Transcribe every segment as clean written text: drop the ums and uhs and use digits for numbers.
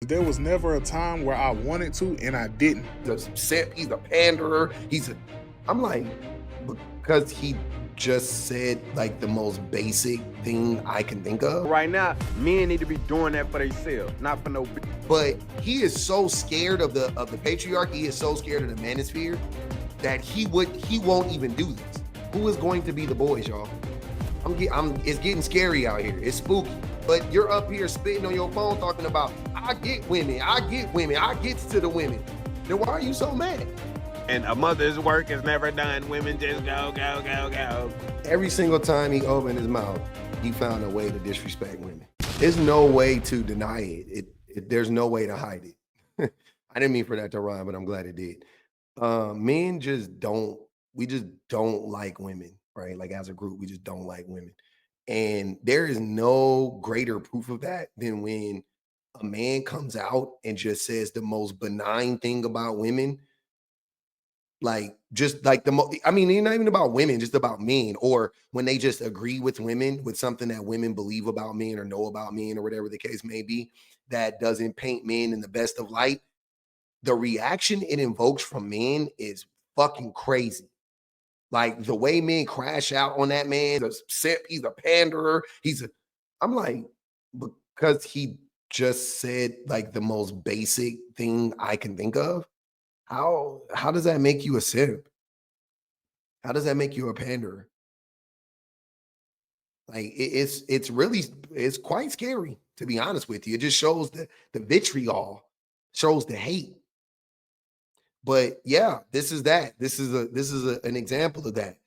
There was never a time where I wanted to and I didn't. He's a simp, he's a panderer, I'm like, because he just said like the most basic thing I can think of. Right now, men need to be doing that for themselves, not for no. But he is so scared of the patriarchy, he is so scared of the manosphere that he won't even do this. Who is going to be the boys, y'all? It's getting scary out here. It's spooky. But you're up here spitting on your phone talking about, I get women, I get to the women. Then why are you so mad? And a mother's work is never done. Women just go, go, go, go. Every single time he opened his mouth, he found a way to disrespect women. There's no way to deny it. There's no way to hide it. I didn't mean for that to rhyme, but I'm glad it did. Men just don't like women, right? Like as a group, we just don't like women. And there is no greater proof of that than when a man comes out and just says the most benign thing about women. Like just like I mean, it's not even about women, just about men, or when they just agree with women with something that women believe about men or know about men or whatever the case may be, that doesn't paint men in the best of light. The reaction it invokes from men is fucking crazy. Like the way men crash out on that man, he's a simp, he's a panderer, I'm like, because he just said like the most basic thing I can think of. How does that make you a simp? How does that make you a panderer? Like it's quite scary, to be honest with you. It just shows the vitriol, shows the hate. But yeah, this is that. This is an example of that.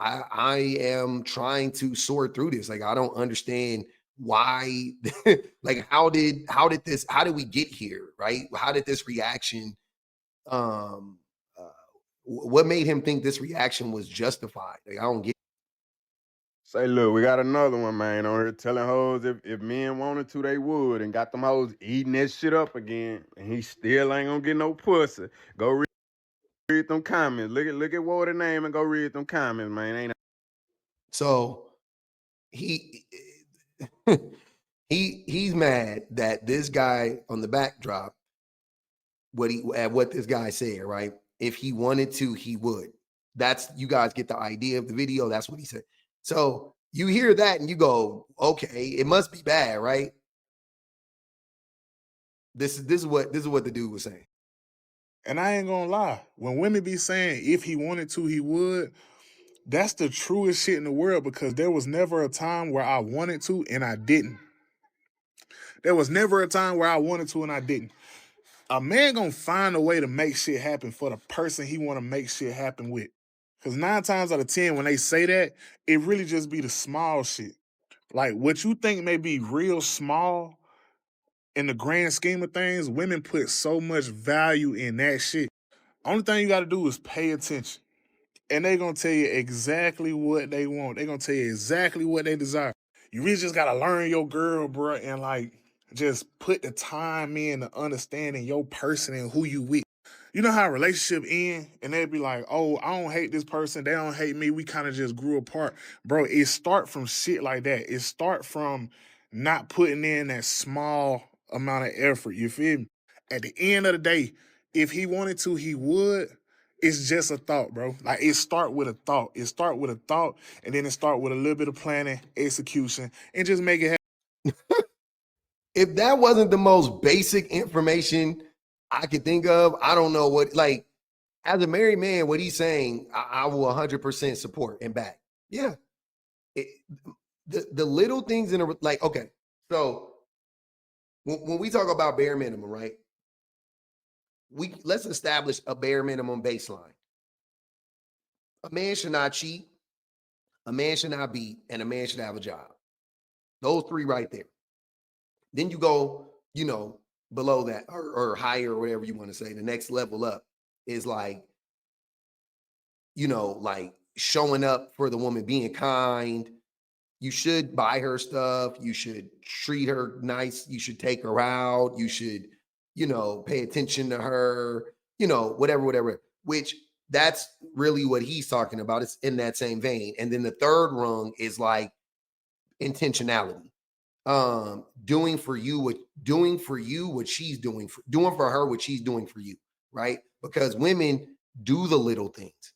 I am trying to sort through this. Like I don't understand why. Like how did we get here, right? How did this reaction? What made him think this reaction was justified? Like I don't get. Say, look, we got another one, man, on here telling hoes if men wanted to, they would, and got them hoes eating that shit up again, and he still ain't gonna get no pussy. Go read them comments. Look at what the name and go read them comments, man. Ain't So he's mad that this guy on the backdrop, what this guy said, right? If he wanted to, he would. That's, you guys get the idea of the video. That's what he said. So you hear that and you go, okay, it must be bad, right? This is what the dude was saying. And I ain't gonna lie, when women be saying if he wanted to, he would, that's the truest shit in the world, because there was never a time where I wanted to and I didn't. There was never a time where I wanted to and I didn't. A man gonna find a way to make shit happen for the person he wanna make shit happen with. Because 9 times out of 10, when they say that, it really just be the small shit. Like what you think may be real small, in the grand scheme of things, women put so much value in that shit. Only thing you gotta do is pay attention. And they gonna tell you exactly what they want. They gonna tell you exactly what they desire. You really just gotta learn your girl, bro, and like just put the time in to understanding your person and who you with. You know how a relationship end and they'd be like, oh, I don't hate this person, they don't hate me, we kind of just grew apart. Bro, it start from shit like that. It start from not putting in that small amount of effort, you feel me? At the end of the day, if he wanted to, he would. It's just a thought, bro. Like it start with a thought. It start with a thought, and then it start with a little bit of planning, execution, and just make it happen. If that wasn't the most basic information I could think of, I don't know what, like, as a married man, what he's saying, I will 100% support and back. Yeah. The little things in a, like, okay, so when we talk about bare minimum, right? Let's establish a bare minimum baseline. A man should not cheat, a man should not beat, and a man should have a job. Those 3 right there. Then you go, below that or higher or whatever you want to say. The next level up is like, like showing up for the woman, being kind. You should buy her stuff. You should treat her nice. You should take her out. You should, pay attention to her, whatever, which that's really what he's talking about. It's in that same vein. And then the third rung is like intentionality. doing for her what she's doing for you, right? Because women do the little things.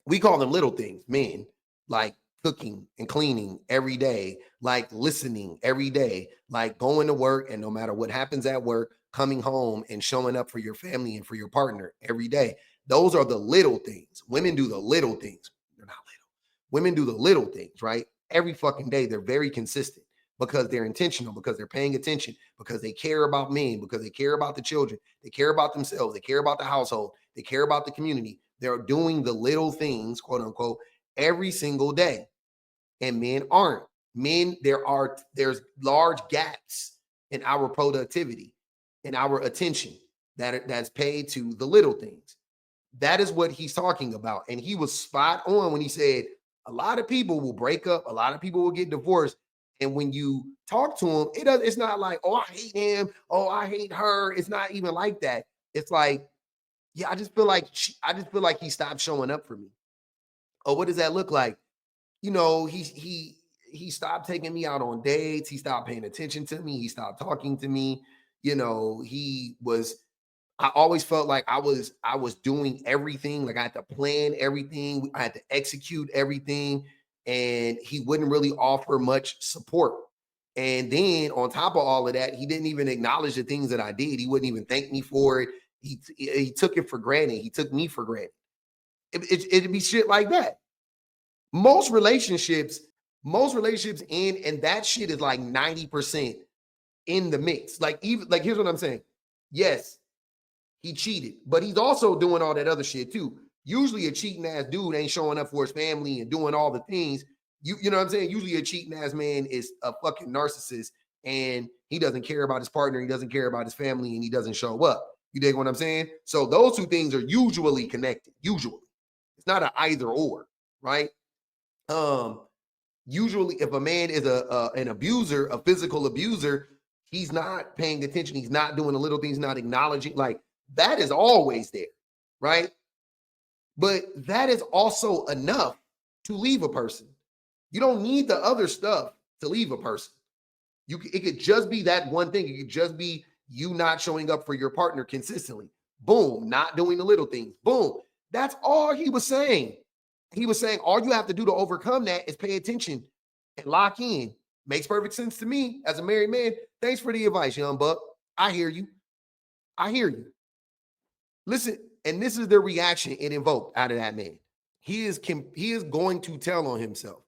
We call them little things, men, like cooking and cleaning every day, like listening every day, like going to work, and no matter what happens at work, coming home and showing up for your family and for your partner every day. Those are the little things. Women do the little things. They're not little. Women do the little things, right? Every fucking day. They're very consistent because they're intentional, because they're paying attention, because they care about men, because they care about the children, they care about themselves, they care about the household, they care about the community. They're doing the little things, quote unquote, every single day. And men aren't. There's large gaps in our productivity, in our attention that's paid to the little things. That is what he's talking about. And he was spot on when he said a lot of people will break up, a lot of people will get divorced. And when you talk to him, it's not like, oh, I hate him, oh, I hate her. It's not even like that. It's like, yeah, I just feel like he stopped showing up for me. Oh, what does that look like? You know, he stopped taking me out on dates. He stopped paying attention to me. He stopped talking to me. You know, I always felt like I was doing everything. Like I had to plan everything. I had to execute everything. And he wouldn't really offer much support. And then on top of all of that, he didn't even acknowledge the things that I did. He wouldn't even thank me for it. He took it for granted. He took me for granted. It'd be shit like that. Most relationships end, and that shit is like 90% in the mix. Like, even like, here's what I'm saying. Yes, he cheated, but he's also doing all that other shit too. Usually a cheating ass dude ain't showing up for his family and doing all the things. You know what I'm saying? Usually a cheating ass man is a fucking narcissist, and he doesn't care about his partner, he doesn't care about his family, and he doesn't show up. You dig what I'm saying? So those two things are usually connected. Usually. It's not an either or, right? Usually if a man is an abuser, a physical abuser, he's not paying attention, he's not doing the little things, not acknowledging, like that is always there, right? But that is also enough to leave a person. You don't need the other stuff to leave a person. It could just be that one thing. It could just be you not showing up for your partner consistently. Boom, not doing the little things. Boom. That's all he was saying. He was saying all you have to do to overcome that is pay attention and lock in. Makes perfect sense to me as a married man. Thanks for the advice, young buck. I hear you. I hear you. Listen, and this is the reaction it invoked out of that man. He is going to tell on himself.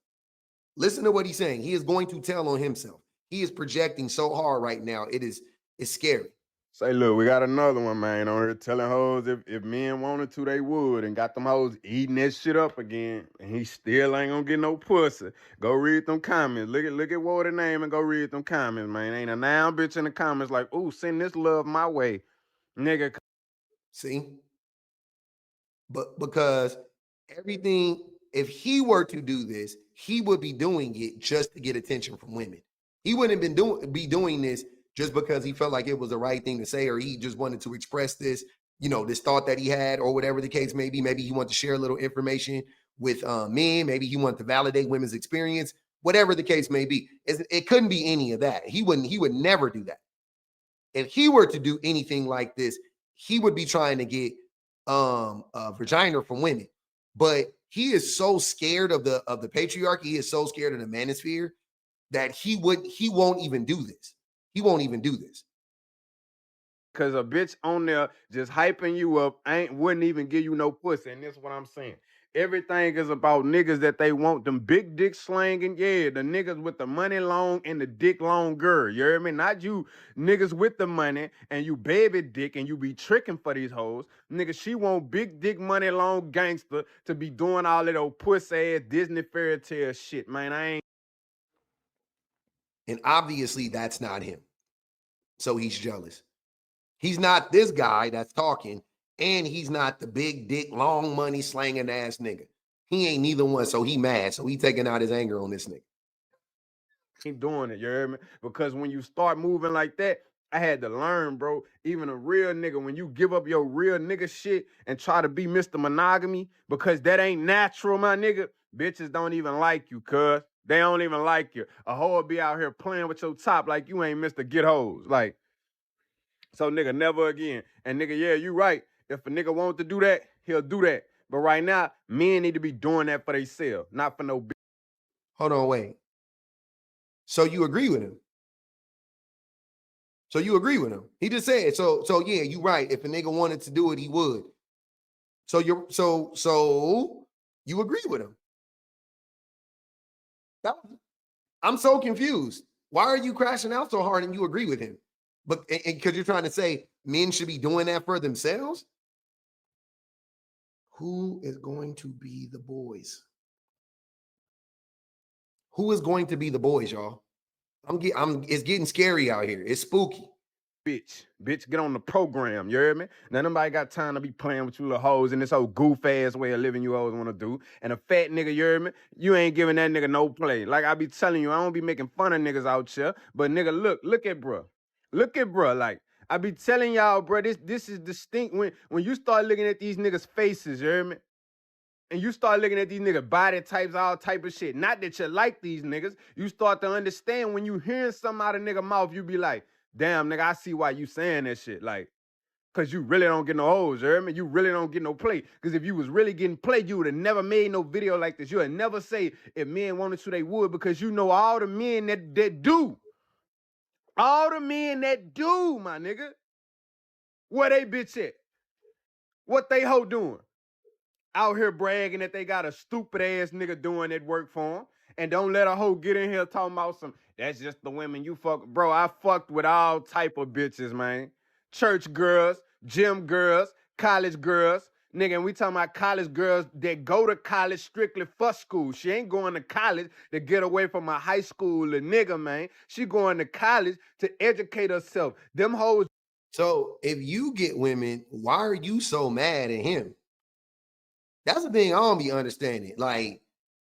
Listen to what he's saying. He is going to tell on himself. He is projecting so hard right now. It's scary. Say, look, we got another one, man, on here telling hoes if men wanted to, they would, and got them hoes eating that shit up again, and he still ain't gonna get no pussy. Go read them comments. Look at what the name and go read them comments, man. Ain't a now bitch in the comments like, ooh, send this love my way, nigga. See? But because everything, if he were to do this, he would be doing it just to get attention from women. He wouldn't be doing this just because he felt like it was the right thing to say, or he just wanted to express this, this thought that he had, or whatever the case may be. Maybe he wanted to share a little information with men. Maybe he wanted to validate women's experience. Whatever the case may be, it couldn't be any of that. He would never do that. If he were to do anything like this, he would be trying to get vagina from women. But he is so scared of the patriarchy, he is so scared of the manosphere that he won't even do this. He won't even do this. Cause a bitch on there just hyping you up wouldn't even give you no pussy. And this is what I'm saying. Everything is about niggas that they want, them big dick slanging. Yeah, the niggas with the money long and the dick longer. You hear me? Not you niggas with the money and you baby dick and you be tricking for these hoes. Nigga, she want big dick money long gangster to be doing all that old pussy ass Disney fairy tale shit, man. I ain't. And obviously that's not him. So he's jealous. He's not this guy that's talking, and he's not the big dick, long money slanging ass nigga. He ain't neither one, so he mad. So he taking out his anger on this nigga. Ain't doing it, you hear me? Because when you start moving like that, I had to learn, bro. Even a real nigga, when you give up your real nigga shit and try to be Mr. Monogamy, because that ain't natural, my nigga, bitches don't even like you, cuz. They don't even like you. A hoe will be out here playing with your top like you ain't Mr. Get Hoes. Like, so nigga, never again. And nigga, yeah, you right. If a nigga want to do that, he'll do that. But right now, men need to be doing that for themselves, not for no bitch. Hold on, wait. So you agree with him? So you agree with him? He just said, so yeah, you right. If a nigga wanted to do it, he would. So you agree with him? I'm so confused. Why are you crashing out so hard and you agree with him? But because you're trying to say men should be doing that for themselves? Who is going to be the boys? Who is going to be the boys, y'all? It's getting scary out here. It's spooky. Bitch, get on the program, you heard me? Now, nobody got time to be playing with you little hoes in this old goof-ass way of living you hoes want to do. And a fat nigga, you heard me? You ain't giving that nigga no play. Like I be telling you, I don't be making fun of niggas out here. But nigga, look at bruh. Look at bruh. Like, I be telling y'all, bruh, this is distinct. When you start looking at these niggas' faces, you heard me? And you start looking at these niggas body types, all type of shit. Not that you like these niggas. You start to understand when you hearing something out of nigga mouth, you be like, damn, nigga, I see why you saying that shit. Like, cause you really don't get no hoes, you hear me? You really don't get no play. Cause if you was really getting played, you would have never made no video like this. You would never say if men wanted to, they would, because you know all the men that do. All the men that do, my nigga. Where they bitch at? What they hoe doing? Out here bragging that they got a stupid ass nigga doing that work for them. And don't let a hoe get in here talking about some, that's just the women you fuck. Bro, I fucked with all type of bitches, man. Church girls, gym girls, college girls. Nigga, and we talking about college girls that go to college strictly for school. She ain't going to college to get away from a high school nigga, man. She going to college to educate herself. Them hoes. So if you get women, why are you so mad at him? That's the thing I don't be understanding. Like,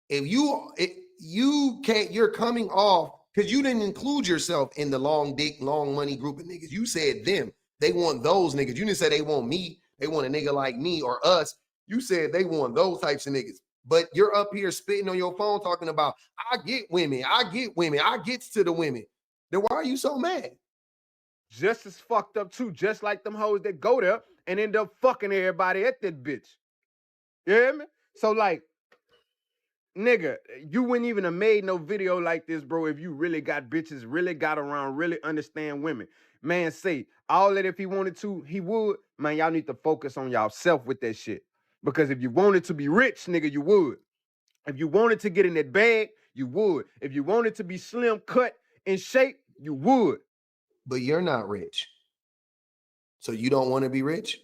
if you can't, you're coming off because you didn't include yourself in the long dick, long money group of niggas. You said them. They want those niggas. You didn't say they want me. They want a nigga like me or us. You said they want those types of niggas. But you're up here spitting on your phone talking about, I get women, I gets to the women. Then why are you so mad? Just as fucked up too, just like them hoes that go there and end up fucking everybody at that bitch. You hear me? So like, nigga, you wouldn't even have made no video like this, bro, if you really got bitches, really got around, really understand women. Man, say, all that if he wanted to, he would. Man, y'all need to focus on y'allself with that shit. Because if you wanted to be rich, nigga, you would. If you wanted to get in that bag, you would. If you wanted to be slim, cut, in shape, you would. But you're not rich. So you don't want to be rich?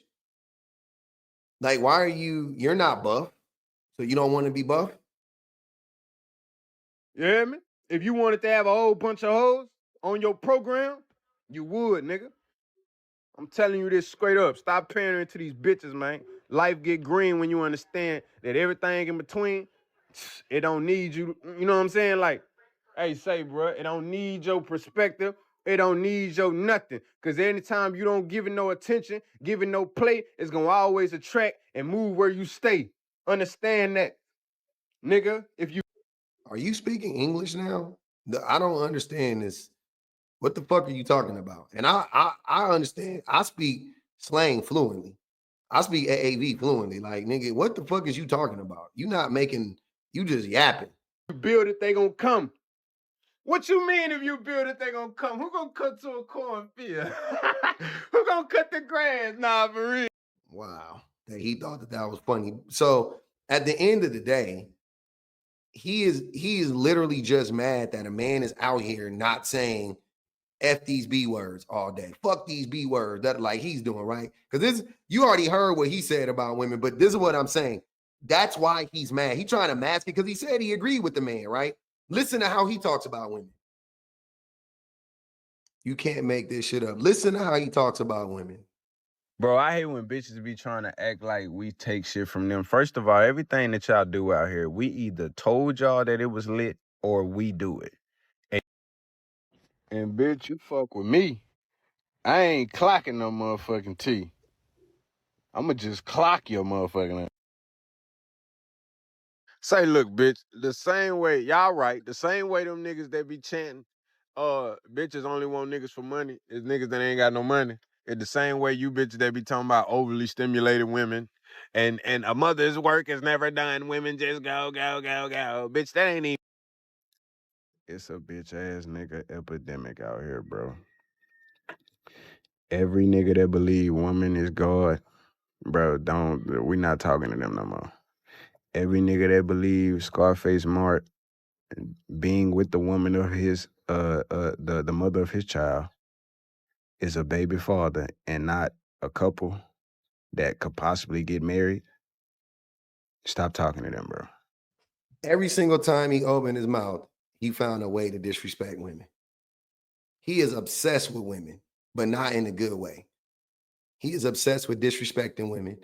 Like, why are you're not buff? So you don't want to be buff? You hear me? If you wanted to have a whole bunch of hoes on your program, you would, nigga. I'm telling you this straight up. Stop pandering to these bitches, man. Life get green when you understand that everything in between, it don't need you. You know what I'm saying? Like, hey, say, bro, it don't need your perspective. It don't need your nothing. Because anytime you don't give it no attention, give it no play, it's going to always attract and move where you stay. Understand that, nigga. If you Are you speaking English now? I don't understand this. What the fuck are you talking about? And I understand. I speak slang fluently. I speak AAV fluently. Like, nigga, what the fuck is you talking about? You not making, you just yapping. build it, they gonna come. What you mean if you build it, they gonna come? Who gonna cut to a cornfield? Who gonna cut the grass? Nah, for real. Wow. That he thought that was funny. So at the end of the day, he is literally just mad that a man is out here not saying F these B words all day. Fuck these B words that like he's doing, right? Because this, you already heard what he said about women, but this is what I'm saying. That's why he's mad. He trying to mask it because he said he agreed with the man, right? Listen to how he talks about women. You can't make this shit up. Listen to how he talks about women. Bro, I hate when bitches be trying to act like we take shit from them. First of all, everything that y'all do out here, we either told y'all that it was lit or we do it. And bitch, you fuck with me, I ain't clocking no motherfucking T. I'ma just clock your motherfucking ass. Say, look, bitch, the same way, y'all right, the same way them niggas that be chanting, bitches only want niggas for money is niggas that ain't got no money. It's the same way you bitches that be talking about overly stimulated women and a mother's work is never done. Women just go, go, go, go. Bitch, that ain't even. It's a bitch ass nigga epidemic out here, bro. Every nigga that believe woman is God, bro, we not talking to them no more. Every nigga that believes Scarface Mark being with the woman of his the mother of his child is a baby father and not a couple that could possibly get married, stop talking to them, bro. Every single time he opened his mouth, he found a way to disrespect women. He is obsessed with women, but not in a good way. He is obsessed with disrespecting women,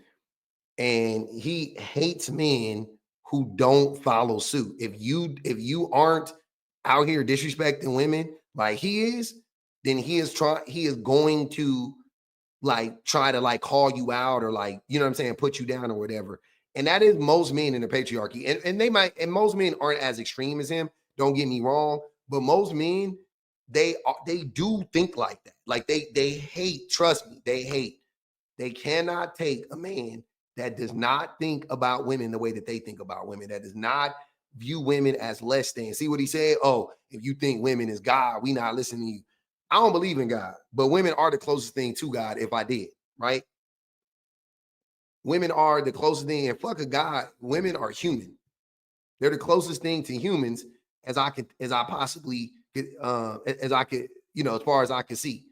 and he hates men who don't follow suit. If you aren't out here disrespecting women like he is, then he is going to like try to like call you out or like, you know what I'm saying, put you down or whatever. And that is most men in the patriarchy. And most men aren't as extreme as him. Don't get me wrong, but most men, they do think like that. Like they hate, trust me, they cannot take a man that does not think about women the way that they think about women, that does not view women as less than. See what he said? Oh, if you think women is God, we not listening to you. I don't believe in God, but women are the closest thing to God if I did, right? Women are the closest thing, and fuck a God, women are human. They're the closest thing to humans as I possibly could, as I could, as far as I can see.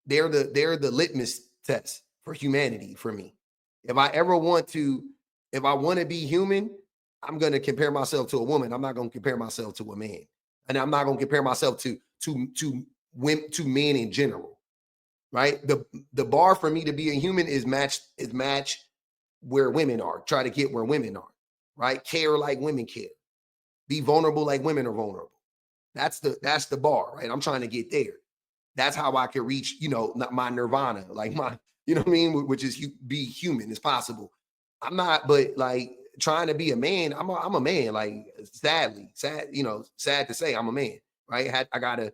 They're the litmus test for humanity for me. If I want to be human, I'm going to compare myself to a woman. I'm not going to compare myself to a man, and I'm not going to compare myself to men in general. Right? The bar for me to be a human is match where women are. Try to get where women are. Right? Care like women care. Be vulnerable like women are vulnerable. That's the bar, right? I'm trying to get there. That's how I can reach, my nirvana, like my, you know what I mean? Which is be human as possible. I'm not, but like trying to be a man, I'm a man, like sad to say I'm a man, right? I gotta,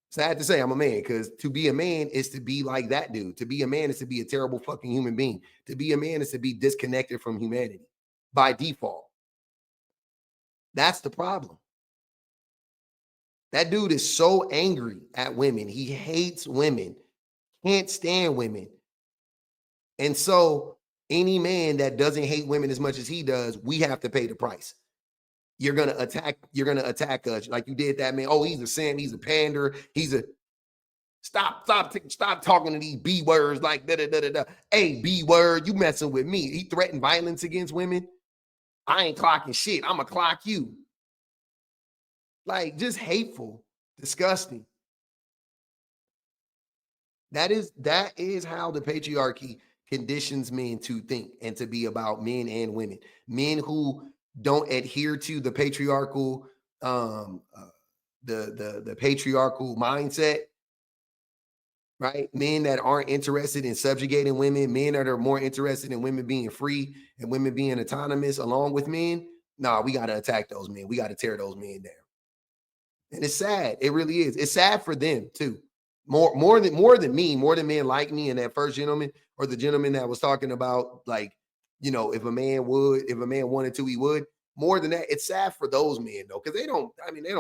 sad to say I'm a man, because to be a man is to be like that dude. To be a man is to be a terrible fucking human being. To be a man is to be disconnected from humanity by default. That's the problem. That dude is so angry at women. He hates women, can't stand women. And so any man that doesn't hate women as much as he does, we have to pay the price. You're gonna attack us like you did that man. Oh, he's a simp, he's a pander, he's a stop talking to these B words like da da da da da. Hey, B word, you messing with me. He threatened violence against women. I ain't clocking shit. I'ma clock you. Like, just hateful, disgusting. That is how the patriarchy conditions men to think and to be about men and women. Men who don't adhere to the patriarchal, the patriarchal mindset, right? Men that aren't interested in subjugating women, men that are more interested in women being free and women being autonomous along with men. Nah, we got to attack those men. We got to tear those men down. And it's sad. It really is. It's sad for them too. More than me, more than men like me and that first gentleman, or the gentleman that was talking about, like, if a man wanted to, he would. More than that, it's sad for those men though, because they don't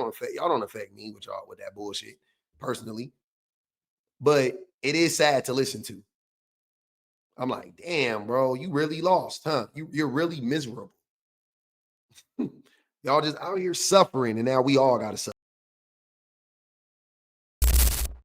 affect y'all, don't affect me with y'all with that bullshit personally. But it is sad to listen to. I'm like, damn, bro, you really lost, huh? You're really miserable. Y'all just out here suffering, and now we all gotta suffer.